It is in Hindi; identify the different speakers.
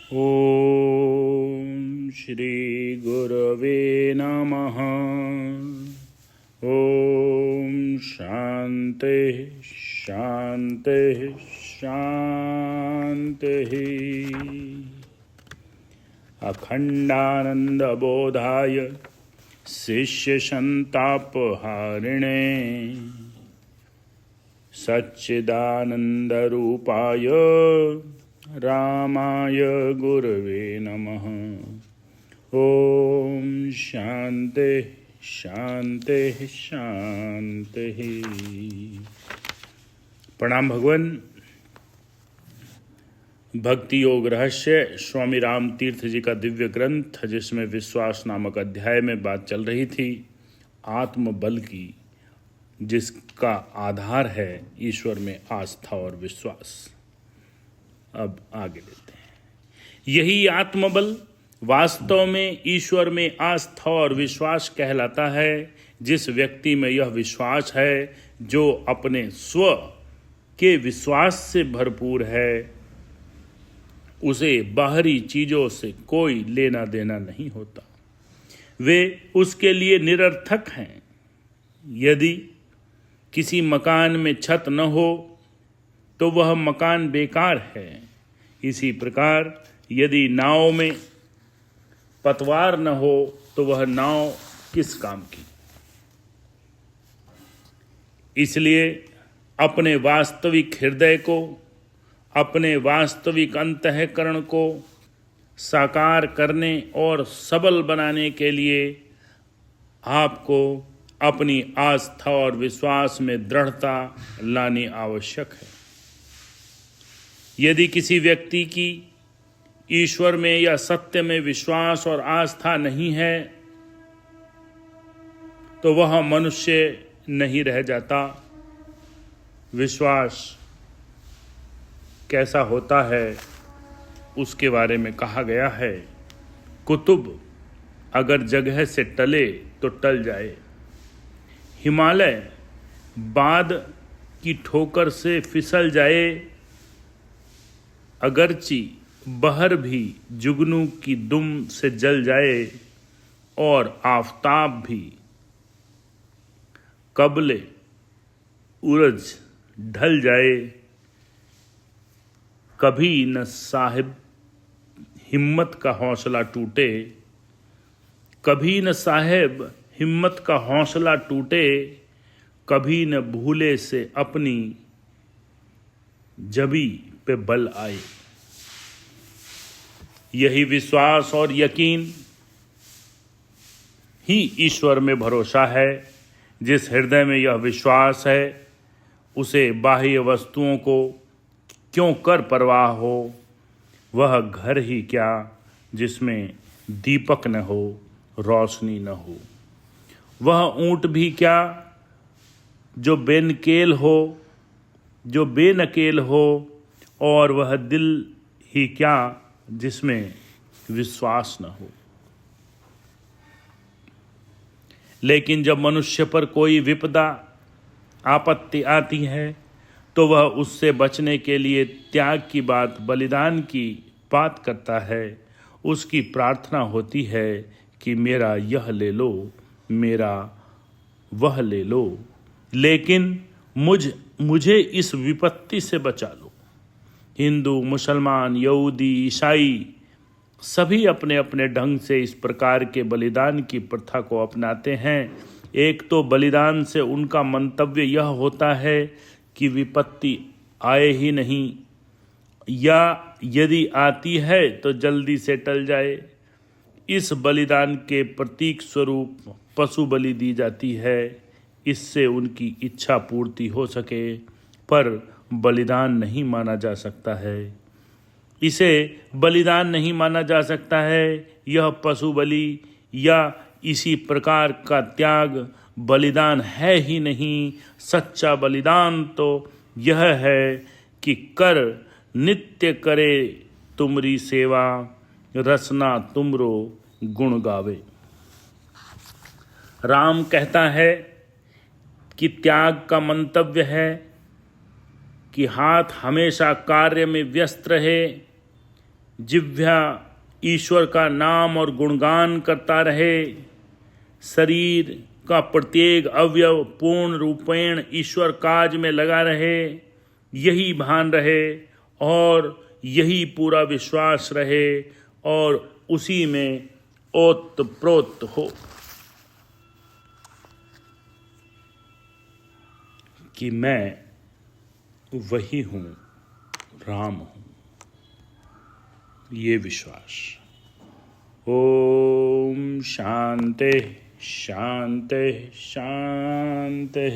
Speaker 1: ॐ श्री गुरवे नमः। ॐ शांति शांति शांतिः। अखंडानंदबोधाय शिष्यसंतापहारिणे सच्चिदानंदरूपाय रामाय गुरवे नमः। ॐ शांति शांति शांति। प्रणाम भगवान। भक्ति योग रहस्य स्वामी राम तीर्थ जी का दिव्य ग्रंथ, जिसमें विश्वास नामक अध्याय में बात चल रही थी आत्मबल की, जिसका आधार है ईश्वर में आस्था और विश्वास। अब आगे लेते हैं। यही आत्मबल वास्तव में ईश्वर में आस्था और विश्वास कहलाता है। जिस व्यक्ति में यह विश्वास है, जो अपने स्व के विश्वास से भरपूर है, उसे बाहरी चीजों से कोई लेना देना नहीं होता। वे उसके लिए निरर्थक हैं। यदि किसी मकान में छत न हो तो वह मकान बेकार है। इसी प्रकार यदि नाव में पतवार न हो तो वह नाव किस काम की। इसलिए अपने वास्तविक हृदय को, अपने वास्तविक अंतःकरण को साकार करने और सबल बनाने के लिए आपको अपनी आस्था और विश्वास में दृढ़ता लानी आवश्यक है। यदि किसी व्यक्ति की ईश्वर में या सत्य में विश्वास और आस्था नहीं है, तो वह मनुष्य नहीं रह जाता। विश्वास कैसा होता है उसके बारे में कहा गया है, कुतुब अगर जगह से टले तो टल जाए। हिमालय बाद की ठोकर से फिसल जाए। अगरची बहर भी जुगनू की दुम से जल जाए, और आफताब भी कबले उरज ढल जाए। कभी न साहिब हिम्मत का हौसला टूटे, कभी न साहिब हिम्मत का हौसला टूटे, कभी न भूले से अपनी जबी पे बल आए। यही विश्वास और यकीन ही ईश्वर में भरोसा है। जिस हृदय में यह विश्वास है, उसे बाह्य वस्तुओं को क्यों कर परवाह हो। वह घर ही क्या जिसमें दीपक न हो, रोशनी न हो। वह ऊंट भी क्या जो बेनकेल हो, जो बेनकेल हो। और वह दिल ही क्या जिसमें विश्वास न हो। लेकिन जब मनुष्य पर कोई विपदा आपत्ति आती है, तो वह उससे बचने के लिए त्याग की बात, बलिदान की बात करता है। उसकी प्रार्थना होती है कि मेरा यह ले लो, मेरा वह ले लो, लेकिन मुझे इस विपत्ति से बचा लो। हिंदू, मुसलमान, यहूदी, ईसाई सभी अपने अपने ढंग से इस प्रकार के बलिदान की प्रथा को अपनाते हैं। एक तो बलिदान से उनका मंतव्य यह होता है कि विपत्ति आए ही नहीं, या यदि आती है तो जल्दी से टल जाए। इस बलिदान के प्रतीक स्वरूप पशु बलि दी जाती है, इससे उनकी इच्छा पूर्ति हो सके, पर बलिदान नहीं माना जा सकता है। इसे बलिदान नहीं माना जा सकता है। यह पशु बलि या इसी प्रकार का त्याग बलिदान है ही नहीं। सच्चा बलिदान तो यह है कि कर नित्य करे तुमरी सेवा, रसना तुमरो गुण गावे। राम कहता है कि त्याग का मंतव्य है कि हाथ हमेशा कार्य में व्यस्त रहे, जिह्वा ईश्वर का नाम और गुणगान करता रहे, शरीर का प्रत्येक अवयव पूर्ण रूपेण ईश्वर काज में लगा रहे, यही भान रहे और यही पूरा विश्वास रहे और उसी में ओतप्रोत हो कि मैं वही हूँ, राम हूँ। ये विश्वास। ओम शांति शांति शांति।